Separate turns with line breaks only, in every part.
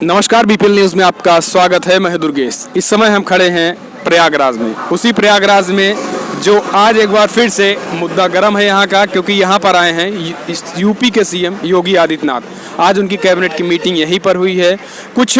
नमस्कार, BPL news में आपका स्वागत है। मैं दुर्गेश। इस समय हम खड़े हैं प्रयागराज में। उसी प्रयागराज में जो आज एक बार फिर से मुद्दा गर्म है यहाँ का, क्योंकि यहाँ पर आए हैं इस यूपी के सीएम योगी आदित्यनाथ। आज उनकी कैबिनेट की मीटिंग यहीं पर हुई है। कुछ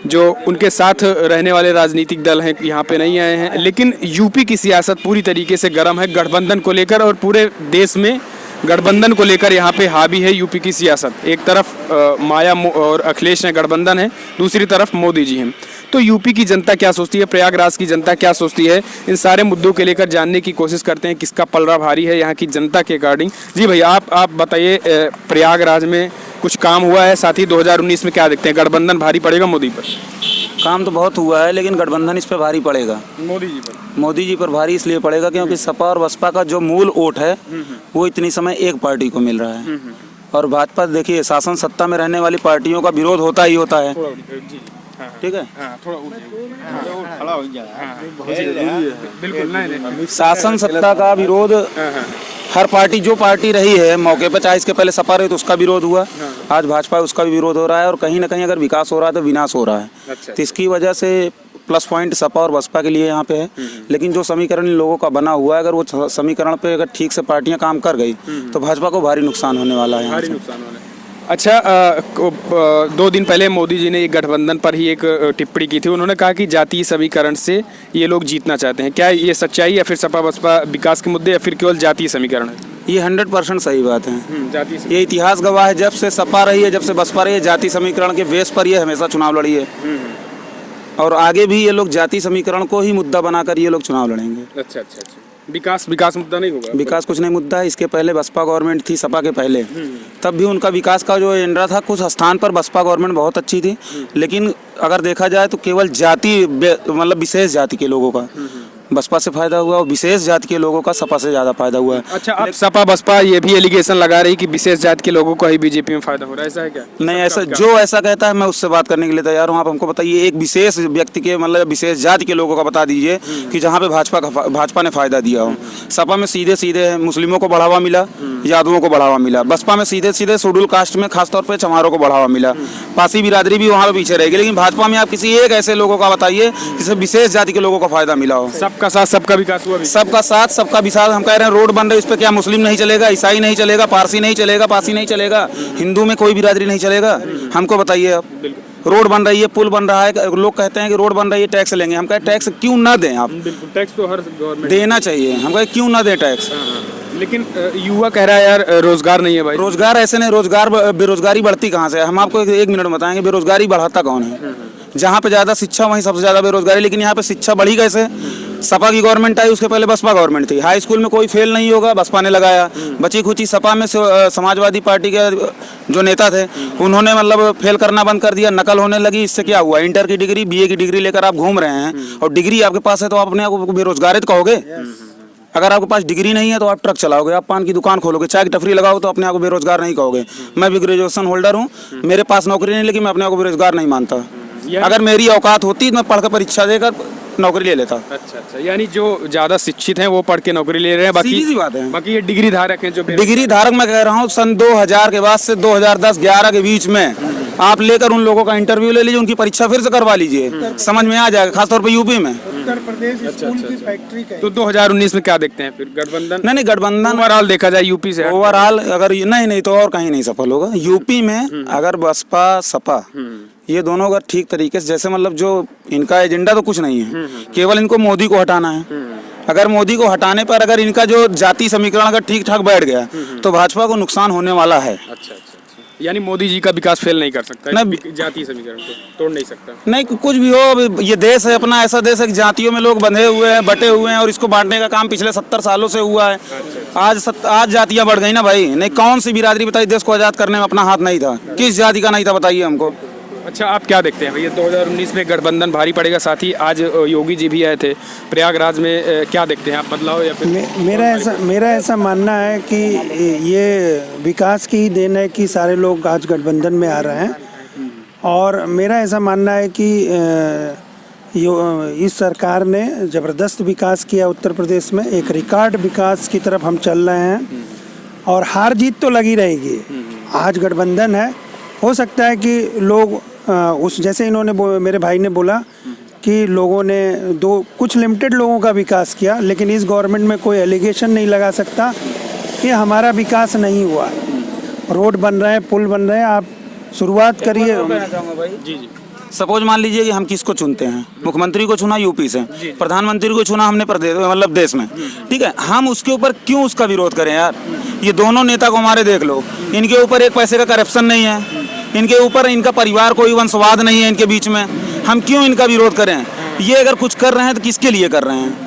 जो उनके साथ रहने वाले राजनीतिक दल हैं यहाँ पे नहीं आए हैं, लेकिन यूपी की सियासत पूरी तरीके से गर्म है गठबंधन को लेकर, और पूरे देश में गठबंधन को लेकर यहाँ पे हावी है यूपी की सियासत। एक तरफ माया और अखिलेश हैं, गठबंधन है, दूसरी तरफ मोदी जी हैं। तो यूपी की जनता क्या सोचती है, प्रयागराज की जनता क्या सोचती है, इन सारे मुद्दों के लेकर जानने की कोशिश करते हैं किसका पलड़ा भारी है यहाँ की जनता के अकॉर्डिंग। जी भैया, आप बताइए, प्रयागराज में कुछ काम हुआ है? साथ ही 2019 में क्या देखते हैं, गठबंधन भारी पड़ेगा मोदी पर?
काम तो बहुत हुआ है, लेकिन गठबंधन इस पर भारी पड़ेगा। मोदी जी पर भारी इसलिए पड़ेगा क्योंकि सपा और बसपा का जो मूल वोट है वो इतनी समय एक पार्टी को मिल रहा है। और भाजपा, देखिए, शासन सत्ता में रहने वाली पार्टियों का विरोध होता ही होता है। ठीक है,
बिल्कुल।
शासन सत्ता का विरोध हर पार्टी, जो पार्टी रही है मौके पर, चाहे इसके पहले सपा रही तो उसका विरोध हुआ, आज भाजपा उसका भी विरोध हो रहा है। और कहीं ना कहीं अगर विकास हो रहा है तो विनाश हो रहा है। तो इसकी वजह से प्लस पॉइंट सपा और बसपा के लिए यहाँ पे है। लेकिन जो समीकरण इन लोगों का बना हुआ है, अगर वो समीकरण पे अगर ठीक से पार्टियां काम कर गई तो भाजपा को भारी नुकसान होने वाला है।
अच्छा, 2 दिन पहले मोदी जी ने ये गठबंधन पर ही एक टिप्पणी की थी। उन्होंने कहा कि जातीय समीकरण से ये लोग जीतना चाहते हैं। क्या ये सच्चाई, या फिर सपा बसपा विकास के मुद्दे, या फिर केवल जातीय समीकरण है?
ये 100% सही बात है। ये इतिहास गवाह है, जब से सपा रही है, जब से बसपा रही है, जातीय समीकरण के बेस पर ये हमेशा चुनाव लड़ी है। और आगे भी ये लोग जातीय समीकरण को ही मुद्दा बनाकर ये लोग चुनाव लड़ेंगे।
अच्छा। विकास मुद्दा नहीं होगा?
विकास कुछ नहीं मुद्दा है। इसके पहले बसपा गवर्नमेंट थी, सपा के पहले, तब भी उनका विकास का जो एजेंडा था, कुछ स्थान पर बसपा गवर्नमेंट बहुत अच्छी थी, लेकिन अगर देखा जाए तो केवल जाति, मतलब विशेष जाति के लोगों का बसपा से फायदा हुआ, और विशेष जाति के लोगों का सपा से ज्यादा फायदा हुआ है।
अच्छा, अब सपा बसपा ये भी एलिगेशन लगा रही कि विशेष जाति के लोगों को ही बीजेपी में फायदा हो रहा है, ऐसा है क्या?
नहीं, ऐसा जो ऐसा कहता है मैं उससे बात करने के लिए तैयार हूँ। आप हमको बताइए एक विशेष व्यक्ति के, मतलब विशेष जाति के लोगों का बता दीजिए कि जहाँ पे भाजपा ने फायदा दिया हो। सपा में सीधे सीधे मुस्लिमों को बढ़ावा मिला, यादवों को बढ़ावा मिला। बसपा में सीधे सीधे शेड्यूल कास्ट में खासतौर पर चमारों को बढ़ावा मिला। पासी बिरादरी भी वहाँ पे पीछे रहेगी। लेकिन भाजपा में आप किसी एक ऐसे लोगों का बताइए जिसे विशेष जाति के लोगों को फायदा मिला हो।
सबका साथ सबका विकास हुआ भी।
सबका साथ सबका विकास। हम कह रहे हैं रोड बन रहे, इस पे क्या मुस्लिम नहीं चलेगा, ईसाई नहीं चलेगा, पारसी नहीं चलेगा, पासी नहीं चलेगा, हिंदू में कोई बिरादरी नहीं चलेगा? हमको बताइए आप। रोड बन रही है, पुल बन रहा है, लोग कहते हैं कि रोड बन रही है टैक्स लेंगे। हम कहें टैक्स क्यों ना दें आप?
बिल्कुल, टैक्स तो हर गवर्नमेंट
देना चाहिए। हम कहें क्यों ना दें टैक्स?
लेकिन युवा कह रहा है यार रोजगार नहीं है भाई।
रोजगार ऐसे नहीं, रोजगार बेरोजगारी बढ़ती कहाँ से है? हम आपको एक मिनट में बताएंगे बेरोजगारी बढ़ाता कौन है। जहाँ पे ज्यादा शिक्षा वहीं सबसे ज्यादा बेरोजगारी। लेकिन यहाँ पे शिक्षा बढ़ी कैसे? सपा की गवर्नमेंट आई, उसके पहले बसपा गवर्नमेंट थी। हाई स्कूल में कोई फेल नहीं होगा, बसपा ने लगाया। बची खुची सपा में समाजवादी पार्टी के जो नेता थे उन्होंने मतलब फेल करना बंद कर दिया, नकल होने लगी। इससे क्या हुआ? इंटर की डिग्री, बीए की डिग्री लेकर आप घूम रहे हैं, और डिग्री आपके पास है तो आप अपने आप को बेरोजगारित कहोगे? अगर आपके पास डिग्री नहीं है तो आप ट्रक चलाओगे, आप पान की दुकान खोलोगे, चाय की टपरी लगाओ, तो अपने आप को बेरोजगार नहीं कहोगे। मैं भी ग्रेजुएशन होल्डर हूँ, मेरे पास नौकरी नहीं, लेकिन मैं अपने आप को बेरोजगार नहीं मानता। अगर मेरी औकात होती तो मैं पढ़कर परीक्षा देकर नौकरी ले लेता।
अच्छा। यानी जो ज्यादा शिक्षित हैं वो पढ़ के नौकरी ले रहे हैं, बाकी
सीधी सी बात है।
बाकी ये डिग्री धारक हैं जो
डिग्री धारक, मैं कह रहा हूँ सन 2000 के बाद से 2010-11 के बीच में आप लेकर उन लोगों का इंटरव्यू ले लीजिए, उनकी परीक्षा फिर से करवा लीजिए, समझ में आ जाएगा। खासतौर पर यूपी में
उत्तर प्रदेश स्कूल की फैक्ट्री का।
तो 2019 में क्या देखते हैं फिर? गठबंधन
नहीं, गठबंधन
ओवरऑल देखा जाए यूपी से,
ओवरऑल अगर नहीं तो और कहीं नहीं सफल होगा। यूपी में अगर बसपा सपा ये दोनों अगर ठीक तरीके से, जैसे मतलब जो इनका एजेंडा तो कुछ नहीं है, केवल इनको मोदी को हटाना है। अगर मोदी को हटाने पर अगर इनका जो जाति समीकरण अगर ठीक ठाक बैठ गया तो भाजपा को नुकसान होने वाला है।
अच्छा। यानी मोदी जी का विकास फेल नहीं कर सकता,
नहीं,
जातीय समीकरण को तोड़ नहीं सकता।
नहीं, कुछ भी हो, ये देश है अपना, ऐसा देश है कि जातियों में लोग बंधे हुए हैं, बटे हुए हैं, और इसको बांटने का काम पिछले 70 सालों से हुआ है। आज जातियां बढ़ गई ना भाई। नहीं, कौन सी बिरादरी बताइए देश को आजाद करने में अपना हाथ नहीं था? किस जाति का नहीं था बताइए हमको।
अच्छा, आप क्या देखते हैं भैया? 2019 में गठबंधन भारी पड़ेगा। साथ ही आज योगी जी भी आए थे प्रयागराज में, क्या देखते हैं आप, बदलाव या फिर?
मेरा ऐसा मानना है कि ये विकास की ही देन है कि सारे लोग आज गठबंधन में आ रहे हैं। और मेरा ऐसा मानना है कि इस सरकार ने ज़बरदस्त विकास किया उत्तर प्रदेश में। एक रिकॉर्ड विकास की तरफ हम चल रहे हैं, और हार जीत तो लगी रहेगी। आज गठबंधन है, हो सकता है कि लोग उस जैसे इन्होंने मेरे भाई ने बोला कि लोगों ने कुछ लिमिटेड लोगों का विकास किया, लेकिन इस गवर्नमेंट में कोई एलिगेशन नहीं लगा सकता कि हमारा विकास नहीं हुआ। रोड बन रहे हैं, पुल बन रहे हैं, आप शुरुआत करिए।
जी जी।
सपोज मान लीजिए कि हम किसको चुनते हैं, मुख्यमंत्री को चुना यूपी से, प्रधानमंत्री को चुना हमने प्रदेश मतलब देश में, ठीक है, हम उसके ऊपर क्यों उसका विरोध करें यार। ये दोनों नेता को हमारे देख लो, इनके ऊपर एक पैसे का करप्शन नहीं है, इनके ऊपर इनका परिवार कोई वंशवाद नहीं है इनके बीच में, हम क्यों इनका विरोध करें। ये अगर कुछ कर रहे हैं तो किसके लिए कर रहे हैं।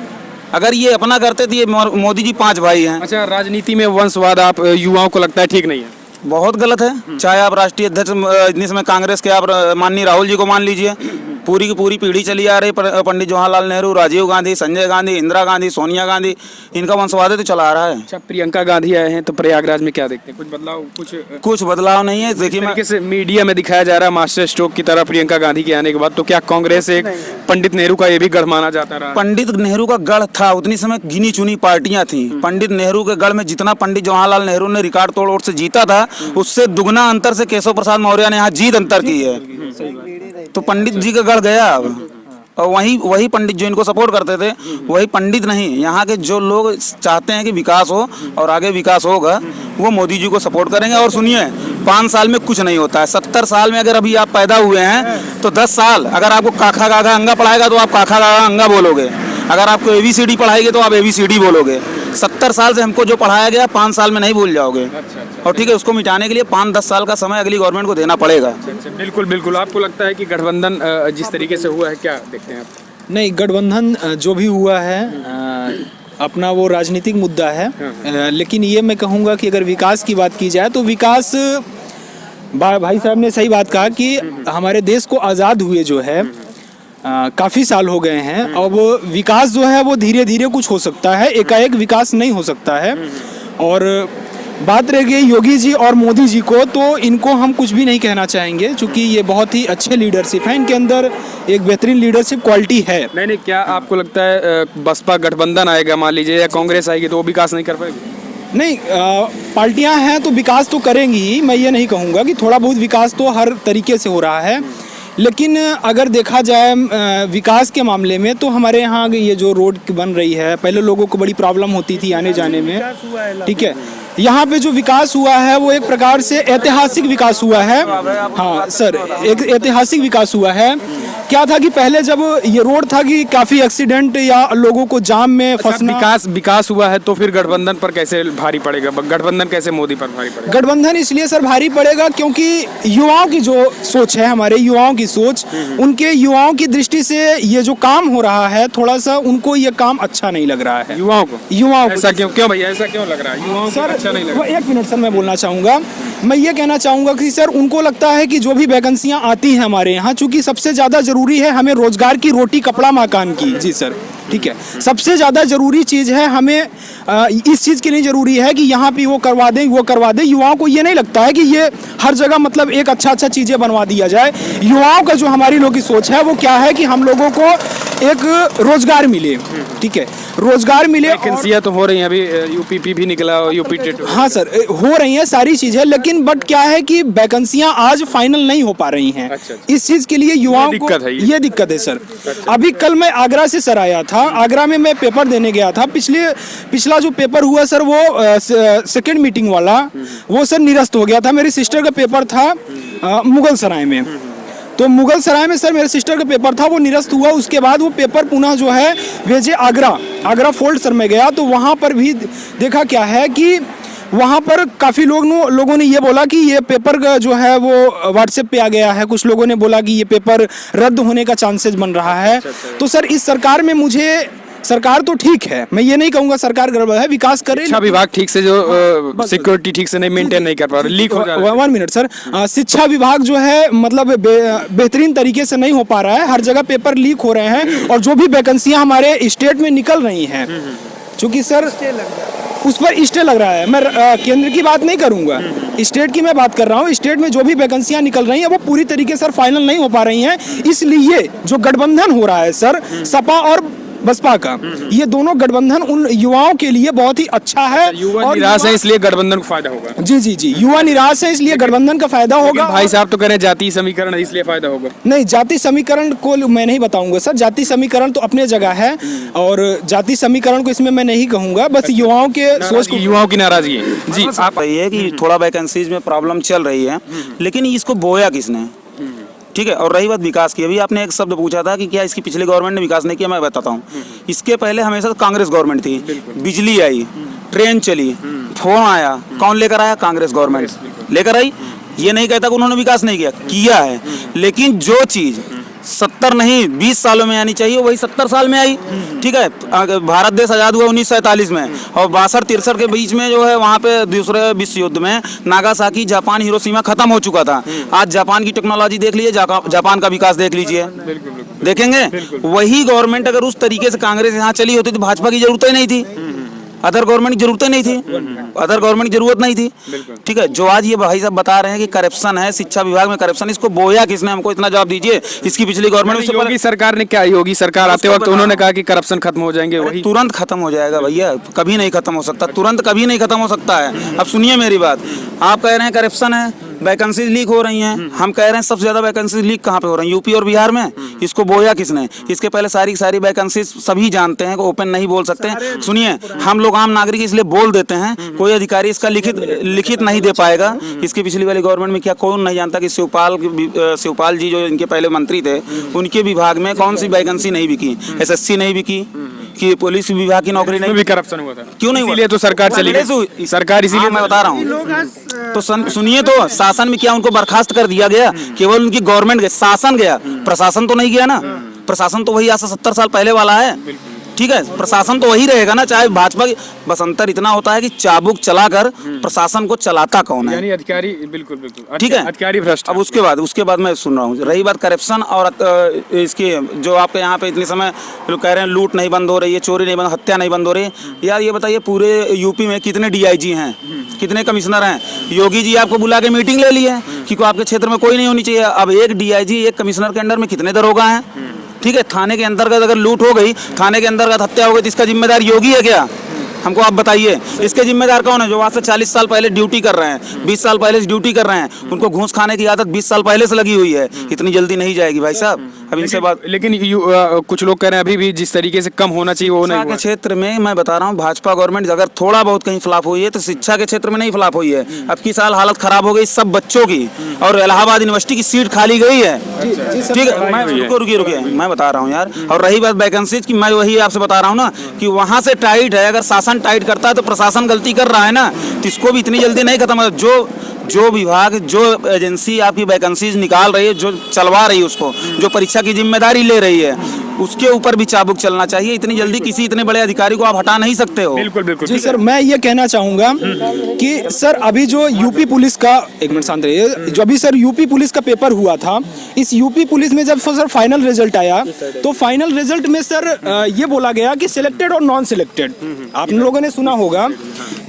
अगर ये अपना करते तो ये मोदी जी 5 भाई हैं।
अच्छा, राजनीति में वंशवाद आप युवाओं को लगता है ठीक नहीं है?
बहुत गलत है। चाहे आप राष्ट्रीय अध्यक्ष इस समय कांग्रेस के आप माननीय राहुल जी को मान लीजिए, पूरी की पूरी पीढ़ी चली आ रही, पंडित जवाहरलाल नेहरू, राजीव गांधी, संजय गांधी, इंदिरा गांधी, सोनिया गांधी, इनका वंशवाद तो चला आ रहा है।
अच्छा, प्रियंका गांधी आए हैं तो प्रयागराज में क्या देखते हैं, कुछ बदलाव
नहीं है। देखिए
तरीके से मीडिया में दिखाया जा रहा है मास्टर स्ट्रोक की तरह प्रियंका गांधी के आने के बाद, तो क्या कांग्रेस एक पंडित नेहरू का ये भी गढ़ माना जाता रहा?
पंडित नेहरू का गढ़ था, उतनी समय गिनी चुनी पार्टियां थी। पंडित नेहरू के गढ़ में जितना पंडित जवाहरलाल नेहरू ने रिकॉर्ड तोड़ से जीता था, उससे दुगना अंतर से केशव प्रसाद मौर्य ने यहाँ जीत अंतर की है। तो पंडित जी का गढ़ गया अब। और वही पंडित जो इनको सपोर्ट करते थे, वही पंडित नहीं, यहाँ के जो लोग चाहते हैं कि विकास हो और आगे विकास होगा, वो मोदी जी को सपोर्ट करेंगे। और सुनिए, 5 साल में कुछ नहीं होता है। 70 साल में अगर अभी आप पैदा हुए हैं तो 10 साल अगर आपको काखा गाघा अंगा पढ़ाएगा तो आप काखा गाघा अंगा बोलोगे, अगर आपको ABCD पढ़ाएगी तो आप ABCD बोलोगे। 70 साल से हमको जो पढ़ाया गया 5 साल में नहीं भूल जाओगे। और ठीक है, उसको मिटाने के लिए 5-10 साल का समय अगली गवर्नमेंट को देना पड़ेगा।
बिल्कुल बिल्कुल। आपको लगता है कि गठबंधन जिस तरीके से हुआ है, क्या देखते हैं आप?
नहीं, गठबंधन जो भी हुआ है अपना वो राजनीतिक मुद्दा है, लेकिन ये मैं कहूँगा कि अगर विकास की बात की जाए तो विकास, भाई साहब ने सही बात कहा कि हमारे देश को आज़ाद हुए जो है काफ़ी साल हो गए हैं। अब विकास जो है वो धीरे धीरे कुछ हो सकता है, एकाएक विकास नहीं हो सकता है। और बात रह गई योगी जी और मोदी जी को, तो इनको हम कुछ भी नहीं कहना चाहेंगे, क्योंकि ये बहुत ही अच्छे लीडरशिप हैं, इनके अंदर एक बेहतरीन लीडरशिप क्वालिटी है।
नहीं, क्या आपको लगता है बसपा गठबंधन आएगा मान लीजिए या कांग्रेस आएगी तो वो विकास नहीं कर पाएगी?
नहीं, पार्टियां हैं तो विकास तो करेंगी ही, मैं ये नहीं कहूँगा कि थोड़ा बहुत विकास तो हर तरीके से हो रहा है, लेकिन अगर देखा जाए विकास के मामले में तो हमारे यहाँ ये जो रोड बन रही है, पहले लोगों को बड़ी प्रॉब्लम होती थी आने जाने में, ठीक है, यहाँ पे जो विकास हुआ है वो एक प्रकार से ऐतिहासिक विकास हुआ है। हाँ सर, एक ऐतिहासिक विकास हुआ है। क्या था कि पहले जब ये रोड था कि काफी एक्सीडेंट या लोगों को जाम में फंसना।
विकास हुआ है तो फिर गठबंधन पर कैसे भारी पड़ेगा? गठबंधन कैसे मोदी पर भारी पड़ेगा?
गठबंधन इसलिए सर भारी पड़ेगा क्योंकि युवाओं की जो सोच है, हमारे युवाओं की सोच, उनके युवाओं की दृष्टि से ये जो काम हो रहा है थोड़ा सा उनको ये काम अच्छा नहीं लग रहा है।
युवाओं को ऐसा क्यों भैया, ऐसा क्यों लग रहा है युवाओं को?
एक मिनट सर, मैं बोलना चाहूँगा, मैं ये कहना चाहूँगा कि सर उनको लगता है कि जो भी वैकेंसियाँ आती हैं हमारे यहाँ, चूँकि सबसे ज़्यादा ज़रूरी है हमें रोजगार की, रोटी कपड़ा मकान की। जी सर, ठीक है, सबसे ज़्यादा ज़रूरी चीज़ है हमें, इस चीज़ के लिए ज़रूरी है कि यहाँ पे वो करवा दें, वो करवा दें। युवाओं को ये नहीं लगता है कि ये हर जगह मतलब एक अच्छा चीज़ें बनवा दिया जाए। युवाओं का जो हमारी लोगों की सोच है वो क्या है कि हम लोगों को एक रोजगार मिले, ठीक है, रोजगार मिले।
वैकेंसियाँ तो हो रही हैं, अभी UPP भी निकला, UP टेट।
हाँ सर, हो रही हैं सारी चीज़ें, लेकिन बट क्या है कि वैकेंसियाँ आज फाइनल नहीं हो पा रही हैं।
अच्छा।
इस चीज़ के लिए युवाओं को ये दिक्कत है सर। अभी कल मैं आगरा से सर आया था, आगरा में मैं पेपर देने गया था। पिछला जो पेपर हुआ सर वो सेकेंड मीटिंग वाला, वो सर निरस्त हो गया था। मेरी सिस्टर का पेपर था मुगल सराय में, तो मुगल सराय में सर मेरे सिस्टर का पेपर था, वो निरस्त हुआ। उसके बाद वो पेपर पुनः जो है भेजे आगरा फोल्ड सर में गया, तो वहाँ पर भी देखा क्या है कि वहाँ पर काफ़ी लोगों ने ये बोला कि ये पेपर जो है वो व्हाट्सएप पे आ गया है। कुछ लोगों ने बोला कि ये पेपर रद्द होने का चांसेस बन रहा है। तो सर इस सरकार में सरकार तो ठीक है, मैं ये नहीं कहूँगा सरकार गड़बड़ है, विकास करे।
शिक्षा विभाग ठीक से जो सिक्योरिटी ठीक से नहीं मेंटेन नहीं कर पा रहा, लीक हो जा रहा है।
1 मिनट सर, शिक्षा विभाग जो है मतलब बेहतरीन तरीके से नहीं हो पा रहा है, हर जगह पेपर लीक हो रहे हैं। और जो भी वैकेंसियाँ हमारे स्टेट में निकल रही हैं, चूँकि सर उस पर स्टे लग रहा है। मैं केंद्र की बात नहीं करूंगा, स्टेट की मैं बात कर रहा हूँ। स्टेट में जो भी वैकेंसियाँ निकल रही हैं वो पूरी तरीके से फाइनल नहीं हो पा रही हैं। इसलिए जो गठबंधन हो रहा है सर, सपा और बसपा का, ये दोनों गठबंधन उन युवाओं के लिए बहुत ही अच्छा है।
युवा निराश है इसलिए गठबंधन को फायदा होगा।
जी जी जी, युवा निराश है इसलिए गठबंधन का फायदा होगा।
भाई साहब तो कह रहे हैं जातीय समीकरण है इसलिए फायदा होगा।
नहीं, जाति समीकरण को मैं नहीं बताऊंगा सर, जाति समीकरण तो अपने जगह है और जाति समीकरण को इसमें मैं नहीं कहूंगा, बस युवाओं के सोच को,
युवाओं की नाराजगी है। जी
आप रही है कि थोड़ा वैकेंसीज में प्रॉब्लम चल रही है, लेकिन इसको बोया किसने? ठीक है। और रही बात विकास की, अभी आपने एक शब्द पूछा था कि क्या इसकी पिछली गवर्नमेंट ने विकास नहीं किया, मैं बताता हूँ। इसके पहले हमेशा कांग्रेस गवर्नमेंट थी, बिजली आई, ट्रेन चली, फोन आया, कौन लेकर आया? कांग्रेस गवर्नमेंट लेकर आई। ये नहीं कहता कि उन्होंने विकास नहीं किया है, लेकिन जो चीज़ 70 नहीं 20 सालों में आनी चाहिए वही 70 साल में आई। ठीक है। भारत देश आज़ाद हुआ 1947 में, और 62-63 के बीच में जो है वहाँ पे दूसरे विश्व युद्ध में नागासाकी, जापान, हिरोशिमा खत्म हो चुका था। आज जापान की टेक्नोलॉजी देख लीजिए, जापान का विकास देख लीजिए, देखेंगे। वही गवर्नमेंट अगर उस तरीके से कांग्रेस यहाँ चली होती तो भाजपा की जरूरत ही नहीं थी, अदर गवर्नमेंट की जरूरत नहीं थी, अदर गवर्नमेंट की जरूरत नहीं थी। ठीक है। जो आज ये भाई साहब बता रहे हैं कि करप्शन है, शिक्षा विभाग में करप्शन, इसको बोया किसने? हमको इतना जवाब दीजिए। इसकी पिछली गवर्नमेंट,
योगी सरकार ने क्या, योगी सरकार आते वक्त उन्होंने कहा कि करप्शन खत्म हो जाएंगे, वही
तुरंत खत्म हो जाएगा भैया, कभी नहीं खत्म हो सकता, तुरंत कभी नहीं खत्म हो सकता है। अब सुनिए मेरी बात, आप कह रहे हैं करप्शन है, वैकेंसीज लीक हो रही हैं, हम कह रहे हैं सबसे ज्यादा वैकेंसीज लीक कहाँ पे हो रही हैं? यूपी और बिहार में। इसको बोया किसने? इसके पहले सारी वैकेंसीज सभी जानते हैं, ओपन नहीं बोल सकते हैं। सुनिए, हम लोग आम नागरिक इसलिए बोल देते हैं, कोई अधिकारी इसका लिखित नहीं दे पाएगा। इसकी पिछली वाली गवर्नमेंट में क्या कौन नहीं जानता कि शिवपाल जी जो इनके पहले मंत्री थे, उनके विभाग में कौन सी वैकेंसी नहीं बिकी? SSC नहीं बिकी, कि पुलिस विभाग की नौकरी नहीं,
भी करप्शन हुआ था।
क्यों नहीं हुआ?
इसलिए तो सरकार चली गई, सरकार इसीलिए
मैं बता रहा हूँ। तो सुनिए, तो शासन में क्या उनको बर्खास्त कर दिया गया? केवल उनकी गवर्नमेंट गई, शासन गया, प्रशासन तो नहीं गया ना। प्रशासन तो वही आज से 70 साल पहले वाला है। ठीक है। प्रशासन तो वही रहेगा ना, चाहे भाजपा की। बस अंतर इतना होता है कि चाबुक चलाकर प्रशासन को चलाता कौन है?
यानी अधिकारी, बिल्कुल बिल्कुल,
ठीक है,
अधिकारी भ्रष्ट।
अब उसके बाद मैं सुन रहा हूँ, रही बात करप्शन और इसकी, जो आपके यहाँ पे इतने समय लोग कह रहे हैं लूट नहीं बंद हो रही है, चोरी नहीं बंद, हत्या नहीं बंद हो रही है। यार ये बताइए, पूरे यूपी में कितने DIG हैं, कितने कमिश्नर हैं? योगी जी आपको बुला के मीटिंग ले ली है कि आपके क्षेत्र में कोई नहीं होनी चाहिए। अब एक DIG, एक कमिश्नर के अंडर में कितने दरोगा हैं? ठीक है। थाने के अंतर्गत अगर लूट हो गई, थाने के अंतर्गत हत्या हो गई, तो इसका जिम्मेदार योगी है क्या? हमको आप बताइए, इसके जिम्मेदार कौन है? जो आज से 40 साल पहले ड्यूटी कर रहे हैं, 20 साल पहले से ड्यूटी कर रहे हैं, उनको घूस खाने की आदत 20 साल पहले से लगी हुई है। इतनी जल्दी नहीं जाएगी भाई साहब। अब इनसे बात,
लेकिन कुछ लोग कह रहे हैं अभी भी जिस तरीके से कम होना चाहिए वो नहीं हुआ।
क्षेत्र में मैं बता रहा हूँ, भाजपा गवर्नमेंट अगर थोड़ा बहुत कहीं फ्लॉप हुई है तो शिक्षा के क्षेत्र में नहीं फ्लॉप हुई है। अब की साल हालत खराब हो गई सब बच्चों की, और इलाहाबाद यूनिवर्सिटी की सीट खाली गई है। ठीक है, रुकिए, मैं बता रहा हूँ यार। और रही बात वैकेंसीज की, मैं वही आपसे बता रहा हूँ ना कि वहाँ से टाइट है। अगर शासन टाइट करता है तो प्रशासन गलती कर रहा है ना, तो इसको भी इतनी जल्दी नहीं खत्म। जो विभाग, जो एजेंसी आपकी वैकेंसीज निकाल रही है, जो चलवा रही है उसको, जो परीक्षा की जिम्मेदारी ले रही है, उसके ऊपर भी चाबुक चलना चाहिए। इतनी जल्दी किसी इतने बड़े अधिकारी को आप हटा नहीं सकते हो।
बिल्कुल बिल्कुल।
जी सर, मैं ये कहना चाहूंगा कि सर अभी जो यूपी पुलिस का, एक मिनट शांत रहिए, जो अभी सर यूपी पुलिस का पेपर हुआ था, इस यूपी पुलिस में जब सर फाइनल रिजल्ट आया, तो फाइनल रिजल्ट में सर ये बोला गया कि सिलेक्टेड और नॉन सिलेक्टेड। आप लोगों ने सुना होगा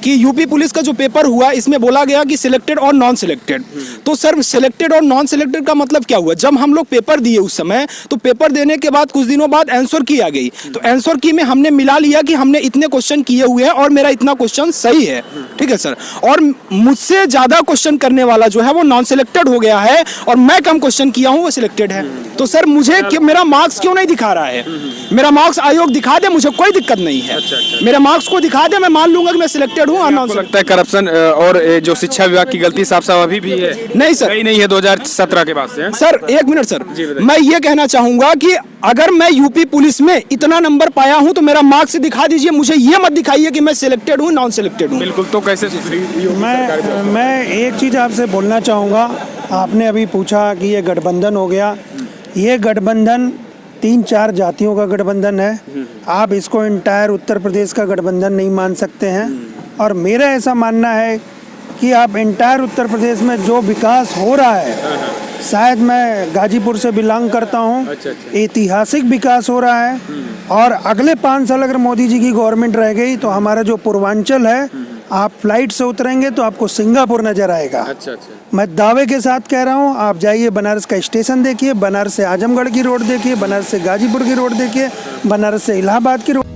कि यूपी पुलिस का जो पेपर हुआ, इसमें बोला गया कि सिलेक्टेड और नॉन सिलेक्टेड। तो सर सिलेक्टेड और नॉन सिलेक्टेड का मतलब क्या हुआ? जब हम लोग पेपर दिए उस समय, तो पेपर देने के बाद कुछ दिनों बाद आंसर की आ गई, तो आंसर की में हमने मिला लिया कि हमने इतने क्वेश्चन किए हुए हैं और मेरा इतना क्वेश्चन सही है। ठीक है सर, और मुझसे ज्यादा क्वेश्चन करने वाला जो है वो नॉन सिलेक्टेड हो गया है, और मैं कम क्वेश्चन किया हूँ वो सिलेक्टेड है। तो सर मुझे मेरा मार्क्स क्यों नहीं दिखा रहा है? मेरा मार्क्स आयोग दिखा दे, मुझे कोई दिक्कत नहीं है। मेरा मार्क्स को दिखा दे, मैं मान लूंगा कि मैं सिलेक्टेड हूँ।
आपको लगता है करप्शन और जो शिक्षा विभाग की गलती साफ साफ अभी भी है?
नहीं सर,
नहीं है 2017 के बाद से।
सर एक मिनट सर, मैं ये कहना चाहूंगा कि अगर मैं यूपी पुलिस में इतना नंबर पाया हूं तो मेरा मार्क्स दिखा दीजिए, मुझे ये मत दिखाइए कि मैं सिलेक्टेड हूं, नॉन सिलेक्टेड हूं।
बिल्कुल। तो कैसे
मैं एक चीज़ आपसे बोलना चाहूँगा। आपने अभी पूछा कि ये गठबंधन हो गया, ये गठबंधन 3-4 जातियों का गठबंधन है। आप इसको इंटायर उत्तर प्रदेश का गठबंधन नहीं मान सकते हैं। और मेरा ऐसा मानना है कि आप इंटायर उत्तर प्रदेश में जो विकास हो रहा है, शायद मैं गाजीपुर से बिलोंग करता हूँ, ऐतिहासिक विकास हो रहा है। और अगले 5 साल अगर मोदी जी की गवर्नमेंट रह गई तो हमारा जो पूर्वांचल है आप फ्लाइट से उतरेंगे तो आपको सिंगापुर नज़र आएगा।
अच्छा अच्छा।
मैं दावे के साथ कह रहा हूँ, आप जाइए बनारस का स्टेशन देखिए, बनारस से आजमगढ़ की रोड देखिए, बनारस से गाजीपुर की रोड देखिए, बनारस से इलाहाबाद की रोड